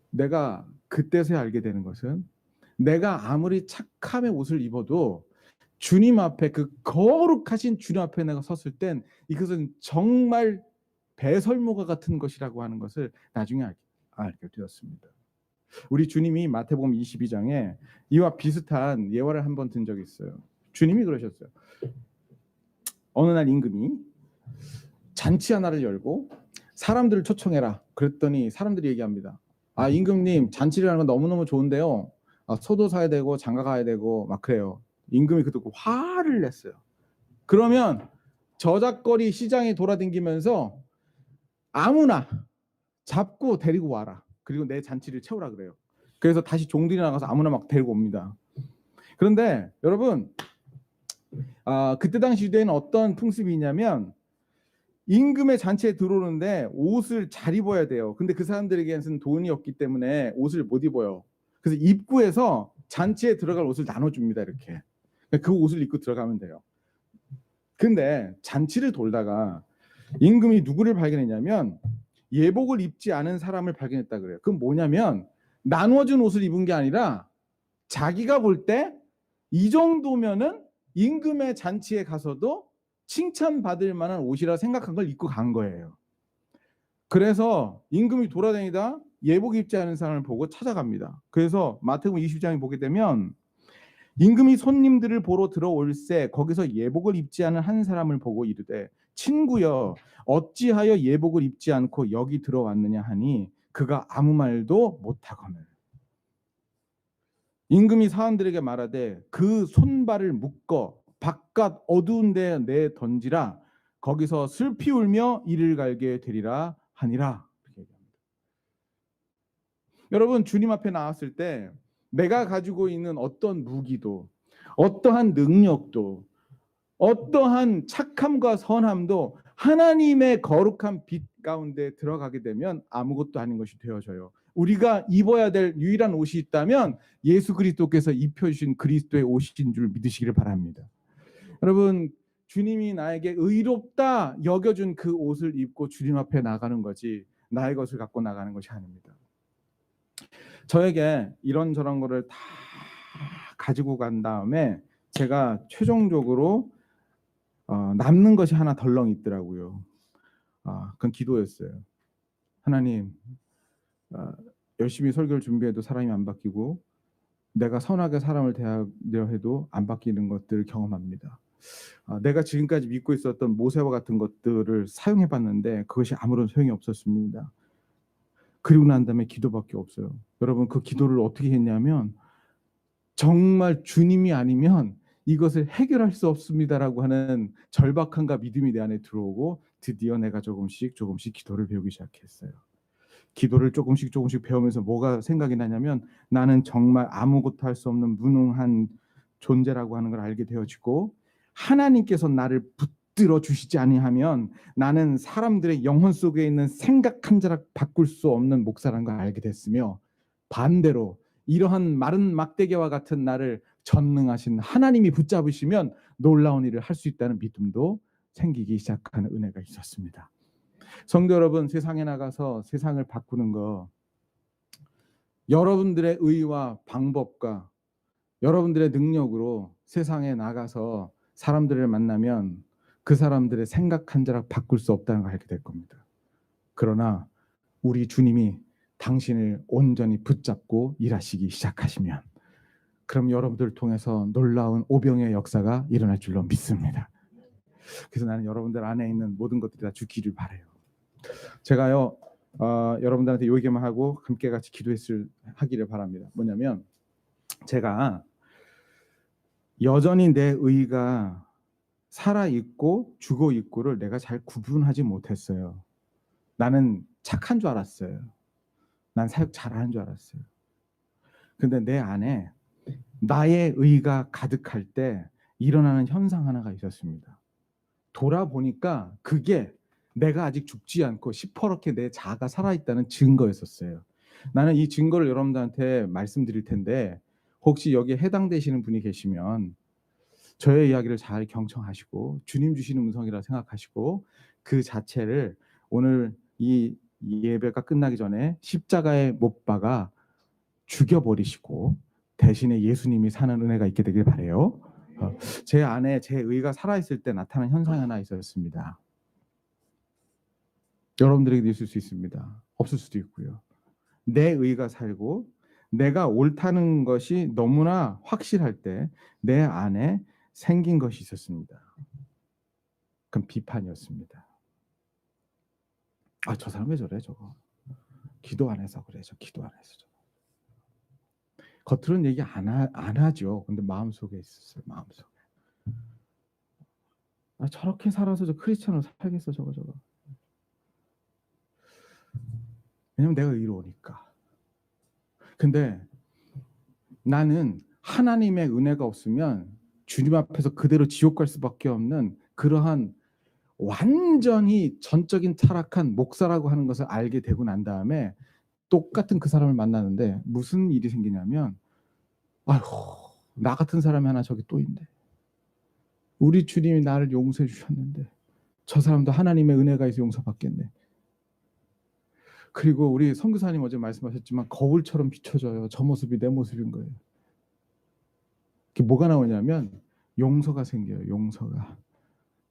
내가 그때서야 알게 되는 것은 내가 아무리 착함의 옷을 입어도 주님 앞에 그 거룩하신 주님 앞에 내가 섰을 땐 이것은 정말 배설모가 같은 것이라고 하는 것을 나중에 알게 되었습니다. 우리 주님이 마태복음 22장에 이와 비슷한 예화를 한번 든 적이 있어요. 주님이 그러셨어요. 어느 날 임금이 잔치 하나를 열고 사람들을 초청해라. 그랬더니 사람들이 얘기합니다. 임금님 잔치를 하는 건 너무너무 좋은데요. 소도 사야 되고 장가 가야 되고 막 그래요. 임금이 그 듣고 화를 냈어요. 그러면 저작거리 시장에 돌아다니면서 아무나 잡고 데리고 와라. 그리고 내 잔치를 채우라 그래요. 그래서 다시 종들이 나가서 아무나 막 데리고 옵니다. 그런데 여러분 그때 당시 유대에는 어떤 풍습이 있냐면 임금의 잔치에 들어오는데 옷을 잘 입어야 돼요. 근데 그 사람들에게는 돈이 없기 때문에 옷을 못 입어요. 그래서 입구에서 잔치에 들어갈 옷을 나눠줍니다. 이렇게. 그 옷을 입고 들어가면 돼요. 근데 잔치를 돌다가 임금이 누구를 발견했냐면 예복을 입지 않은 사람을 발견했다 그래요. 그건 뭐냐면 나누어준 옷을 입은 게 아니라 자기가 볼 때 이 정도면은 임금의 잔치에 가서도 칭찬받을 만한 옷이라 생각한 걸 입고 간 거예요. 그래서 임금이 돌아다니다 예복 입지 않은 사람을 보고 찾아갑니다. 그래서 마태복음 20장에 보게 되면 임금이 손님들을 보러 들어올새 거기서 예복을 입지 않은 한 사람을 보고 이르되 친구여 어찌하여 예복을 입지 않고 여기 들어왔느냐 하니 그가 아무 말도 못하거늘 임금이 사람들에게 말하되 그 손발을 묶어 바깥 어두운 데 내 던지라 거기서 슬피 울며 이를 갈게 되리라 하니라. 여러분, 주님 앞에 나왔을 때 내가 가지고 있는 어떤 무기도, 어떠한 능력도, 어떠한 착함과 선함도 하나님의 거룩한 빛 가운데 들어가게 되면 아무것도 아닌 것이 되어져요. 우리가 입어야 될 유일한 옷이 있다면 예수 그리스도께서 입혀주신 그리스도의 옷인 줄 믿으시기를 바랍니다. 여러분, 주님이 나에게 의롭다 여겨준 그 옷을 입고 주님 앞에 나가는 거지 나의 것을 갖고 나가는 것이 아닙니다. 저에게 이런저런 거를 다 가지고 간 다음에 제가 최종적으로 남는 것이 하나 덜렁 있더라고요. 그건 기도였어요. 하나님, 열심히 설교를 준비해도 사람이 안 바뀌고 내가 선하게 사람을 대하려 해도 안 바뀌는 것들을 경험합니다. 내가 지금까지 믿고 있었던 모세와 같은 것들을 사용해 봤는데 그것이 아무런 소용이 없었습니다. 그리고 난 다음에 기도밖에 없어요. 여러분, 그 기도를 어떻게 했냐면 정말 주님이 아니면 이것을 해결할 수 없습니다라고 하는 절박함과 믿음이 내 안에 들어오고 드디어 내가 조금씩 기도를 배우기 시작했어요. 기도를 조금씩 배우면서 뭐가 생각이 나냐면 나는 정말 아무것도 할 수 없는 무능한 존재라고 하는 걸 알게 되어지고 하나님께서 나를 붙들어 주시지 아니하면 나는 사람들의 영혼 속에 있는 생각 한 자락 바꿀 수 없는 목사라는 걸 알게 됐으며 반대로 이러한 마른 막대기와 같은 나를 전능하신 하나님이 붙잡으시면 놀라운 일을 할 수 있다는 믿음도 생기기 시작하는 은혜가 있었습니다. 성도 여러분, 세상에 나가서 세상을 바꾸는 거 여러분들의 의와 방법과 여러분들의 능력으로 세상에 나가서 사람들을 만나면 그 사람들의 생각 한 자락 바꿀 수 없다는 걸 알게 될 겁니다. 그러나 우리 주님이 당신을 온전히 붙잡고 일하시기 시작하시면 그럼 여러분들을 통해서 놀라운 오병의 역사가 일어날 줄로 믿습니다. 그래서 나는 여러분들 안에 있는 모든 것들이 다 죽기를 바라요. 제가요 여러분들한테 요 얘기만 하고 함께 같이 하기를 바랍니다. 뭐냐면 제가 여전히 내 의가 살아있고 죽어있고를 내가 잘 구분하지 못했어요. 나는 착한 줄 알았어요. 난 사역 잘하는 줄 알았어요. 근데 내 안에 나의 의가 가득할 때 일어나는 현상 하나가 있었습니다. 돌아보니까 그게 내가 아직 죽지 않고 시퍼렇게 내 자아가 살아있다는 증거였었어요. 나는 이 증거를 여러분들한테 말씀드릴 텐데 혹시 여기에 해당되시는 분이 계시면 저의 이야기를 잘 경청하시고 주님 주시는 음성이라 생각하시고 그 자체를 오늘 이 예배가 끝나기 전에 십자가에 못 박아 죽여버리시고 대신에 예수님이 사는 은혜가 있게 되길 바라요. 제 안에 제 의가 살아있을 때 나타나는 현상이 하나 있었습니다. 여러분들에게도 있을 수 있습니다. 없을 수도 있고요. 내 의가 살고 내가 옳다는 것이 너무나 확실할 때 내 안에 생긴 것이 있었습니다. 그건 비판이었습니다. 저 사람 왜 저래 저거. 기도 안 해서 그래. 저 기도 안 해서 저거. 겉으로는 얘기 안 하죠. 근데 마음속에 있었어요. 마음속에. 저렇게 살아서 저 크리스찬으로 살겠어 저거. 왜냐면 내가 의로우니까. 근데 나는 하나님의 은혜가 없으면 주님 앞에서 그대로 지옥 갈 수밖에 없는 그러한 완전히 전적인 타락한 목사라고 하는 것을 알게 되고 난 다음에 똑같은 그 사람을 만나는데 무슨 일이 생기냐면 나 같은 사람이 하나 저기 또 있네. 우리 주님이 나를 용서해 주셨는데 저 사람도 하나님의 은혜가 있어 용서받겠네. 그리고 우리 선교사님 어제 말씀하셨지만 거울처럼 비춰져요. 저 모습이 내 모습인 거예요. 그게 뭐가 나오냐면 용서가 생겨요.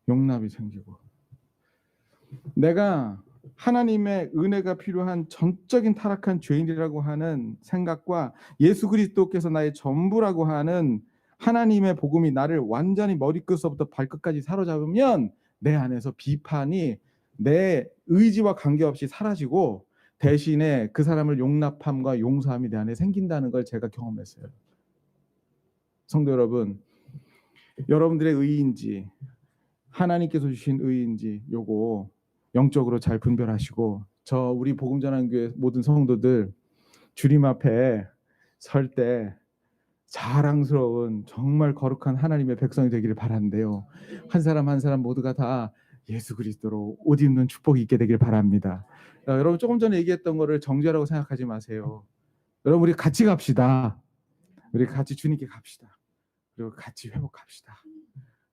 용납이 생기고 내가 하나님의 은혜가 필요한 전적인 타락한 죄인이라고 하는 생각과 예수 그리스도께서 나의 전부라고 하는 하나님의 복음이 나를 완전히 머리끝서부터 발끝까지 사로잡으면 내 안에서 비판이 내 의지와 관계없이 사라지고 대신에 그 사람을 용납함과 용서함이 내 안에 생긴다는 걸 제가 경험했어요. 성도 여러분, 여러분들의 의인지 하나님께서 주신 의인지 요거 영적으로 잘 분별하시고 우리 복음 전하는 교회 모든 성도들 주님 앞에 설 때 자랑스러운 정말 거룩한 하나님의 백성이 되기를 바라는데요. 한 사람 한 사람 모두가 다 예수 그리스도로 옷 입는 축복이 있게 되길 바랍니다. 여러분 조금 전에 얘기했던 거를 정죄라고 생각하지 마세요. 여러분 우리 같이 갑시다. 우리 같이 주님께 갑시다. 그리고 같이 회복합시다.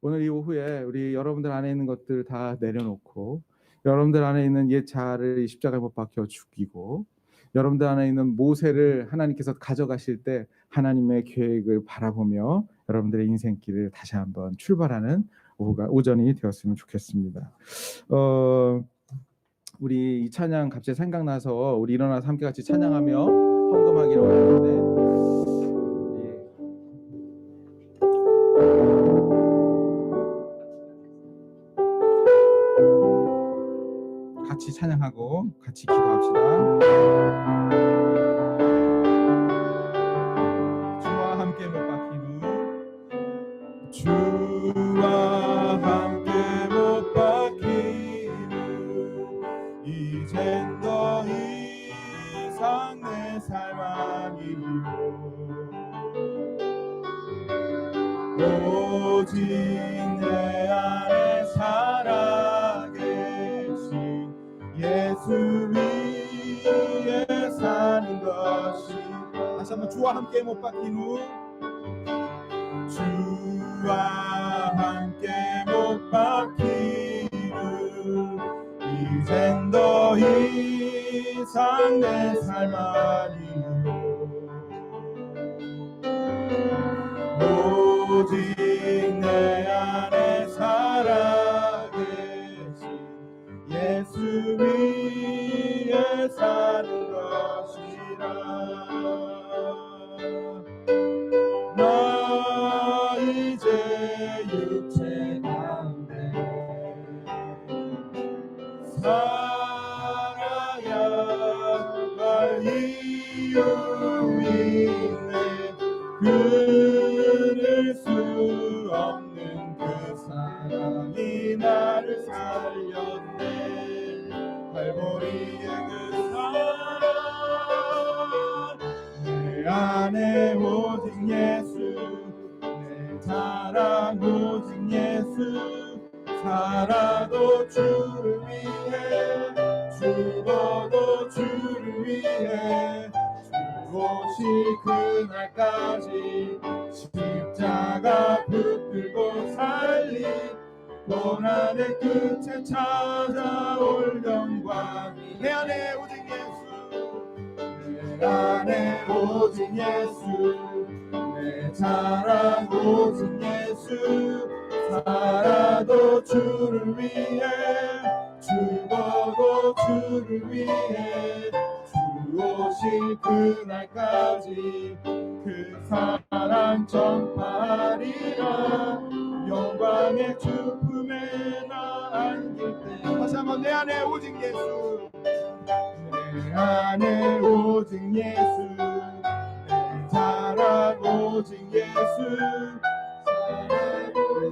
오늘 이 오후에 우리 여러분들 안에 있는 것들 다 내려놓고 여러분들 안에 있는 옛 자아를 십자가에 못 박혀 죽이고 여러분들 안에 있는 모세를 하나님께서 가져가실 때 하나님의 계획을 바라보며 여러분들의 인생길을 다시 한번 출발하는 오전이 되었으면 좋겠습니다. 우리 이 찬양 갑자기 생각나서 우리 일어나서 함께 같이 찬양하며 헌금하기로 하는데 같이 찬양하고 같이 기도합시다. 주와 함께 못 박힌 후 주와 함께 못 박힌 후 이젠 더 이상 내 삶 아니요 오직 내 안에 살아계신 예수 위에 사는 것이 다시 한번 주와 함께 못 박힌 후 주와 함께 못 박힌 후 이젠 더 이상 내 삶 아니요 오직 내 안에 살아계신 예수 위에 사는 것이라 나 이제 육체 가운데 살아야 할 이유 있네 끊을 수 없는 그 사랑이 나를 살렸네 갈보리의 그 사랑 내 안에 오직 예수 내 자랑 오직 예수 살아도 주를 위해 죽어도 주를 위해 오실 그날까지 십자가 붙들고 살리 고난의 끝에 찾아올 영광이 내 안에 오직 예수 내 안에 오직 예수 내 자랑 오직 예수 살아도 주를 위해 죽어도 주를 위해 오실 그날까지 그 사랑 전파하리라 영광의 주 품에 나 안길 때 다시 한번 내 안에 오직 예수 내 안에 오직 예수 내 자랑 오직 예수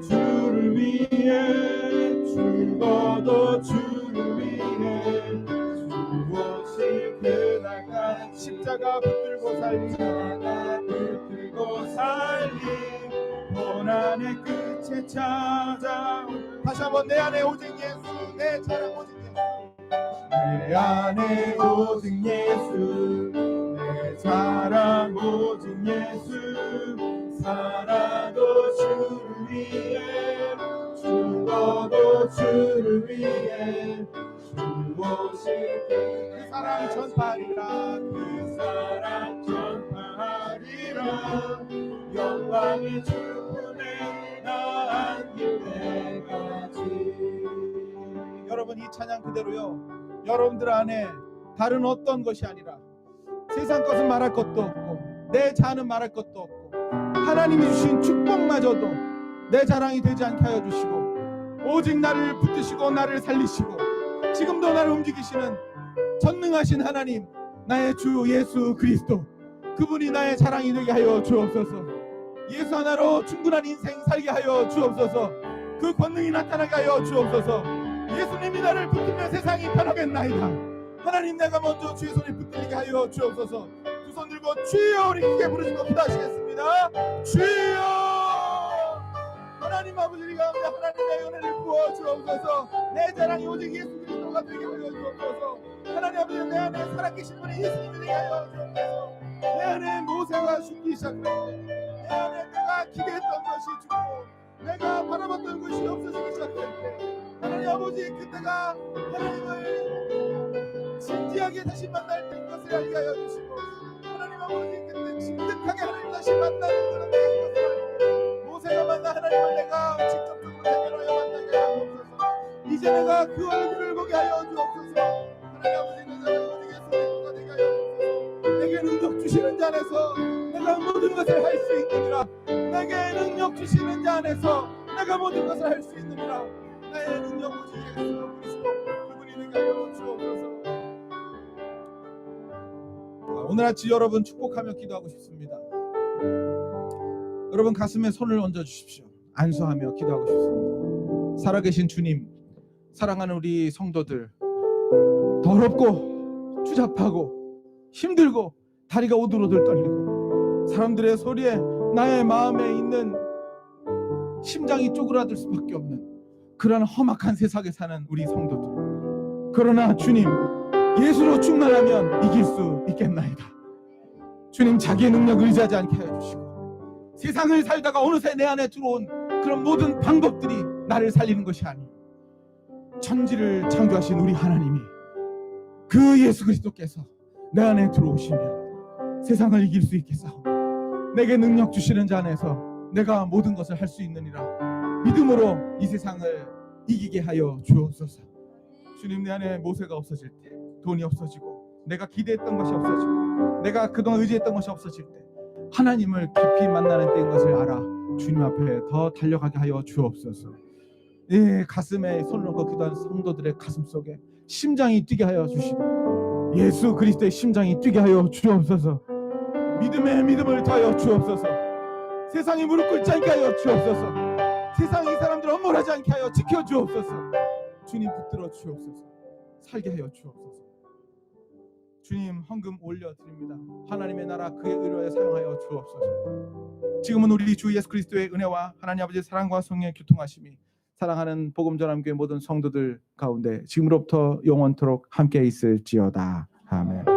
주를 위해 죽어도 주를 위해 오실 그날까지 십자가 붙들고 살리 고난의 끝에 찾아온 다시 한번 내 안에 오직 예수 내 자랑 오직 예수 내 안에 오직 예수 내 자랑 오직 예수 살아도 주를 위해 죽어도 주를 위해 오실 그 사랑 전파하리라 그 사랑 전파하리라 영광의 주 품에 나 안길 때까지 여러분 이 찬양 그대로요 여러분들 안에 다른 어떤 것이 아니라 세상 것은 말할 것도 없고 내 자는 말할 것도 없고 하나님이 주신 축복마저도 내 자랑이 되지 않게 하여 주시고 오직 나를 붙드시고 나를 살리시고 지금도 나를 움직이시는 전능하신 하나님 나의 주 예수 그리스도 그분이 나의 자랑이 되게 하여 주옵소서 예수 하나로 충분한 인생 살게 하여 주옵소서 그 권능이 나타나게 하여 주옵소서 예수님이 나를 붙들면 세상이 편하겠나이다 하나님 내가 먼저 주의 손에 붙들리게 하여 주옵소서 그 두 손 들고 주여 우리 크게 부르시고 기도하시겠습니다. 주여 하나님 아버지 가운데 하나님의 은혜를 부어 주옵소서. 내 자랑이 오직 예수 그리스도가 되게 하여 주옵소서. 하나님 아버지 내 안에 살아계신 분이 예수님이 되게 하여 주옵소서. 내 안에 모세가 죽기 시작했고 내 안에 내가 기대했던 것이 죽고 내가 바라봤던 것이 없어지기 시작할 때 하나님 아버지 그때가 하나님을 진지하게 다시 만날 때인 것을 알게 하여 주시고 하나님 아버지 그때 진득하게 하나님 다시 만나는 그런 때인 것을 알고 모세가 만나 하나님을 내가 직접적으로 대면하여 만나게 하여 주옵소서. 이제 내가 그 얼굴을 보게 하여 주옵소서. 하나님 아버지 내가 오직 예수님과 되게 하여 주옵소서. 내게 능력 주시는 자 안에서 내가 모든 것을 할 수 있느니라. 내게 능력 주시는 자 안에서 내가 모든 것을 할 수 있느니라. 나의 능력 오직 예수 그리스도 그분이 되게 하여 주옵소서. 오늘 아침 여러분 축복하며 기도하고 싶습니다. 여러분 가슴에 손을 얹어 주십시오. 안수하며 기도하고 싶습니다. 살아계신 주님, 사랑하는 우리 성도들, 더럽고 추잡하고 힘들고 다리가 오들오들 떨리고 사람들의 소리에 나의 마음에 있는 심장이 쪼그라들 수밖에 없는 그런 험악한 세상에 사는 우리 성도들, 그러나 주님 예수로 충만하면 이길 수 있겠나이다. 주님 자기의 능력을 의지하지 않게 해주시고 세상을 살다가 어느새 내 안에 들어온 그런 모든 방법들이 나를 살리는 것이 아니요 천지를 창조하신 우리 하나님이 그 예수 그리스도께서 내 안에 들어오시면 세상을 이길 수 있겠사오. 내게 능력 주시는 자 안에서 내가 모든 것을 할 수 있느니라. 믿음으로 이 세상을 이기게 하여 주옵소서. 주님 내 안에 모세가 없어질 때, 돈이 없어지고 내가 기대했던 것이 없어지고 내가 그동안 의지했던 것이 없어질 때 하나님을 깊이 만나는 때인 것을 알아 주님 앞에 더 달려가게 하여 주옵소서. 예, 가슴에 손을 얹고 기도하는 성도들의 가슴 속에 심장이 뛰게 하여 주시고 예수 그리스도의 심장이 뛰게 하여 주옵소서. 믿음의 믿음을 더하여 주옵소서. 세상이 무릎 꿇지 않게 하여 주옵소서. 세상이 사람들을 엄몰하지 않게 하여 지켜 주옵소서. 주님 붙들어 주옵소서. 살게 하여 주옵소서. 주님 헌금 올려드립니다. 하나님의 나라 그의 의로에 사용하여 주옵소서. 지금은 우리 주 예수 그리스도의 은혜와 하나님 아버지의 사랑과 성령의 교통하심이 사랑하는 복음전함교회 모든 성도들 가운데 지금으로부터 영원토록 함께 있을지어다. 아멘.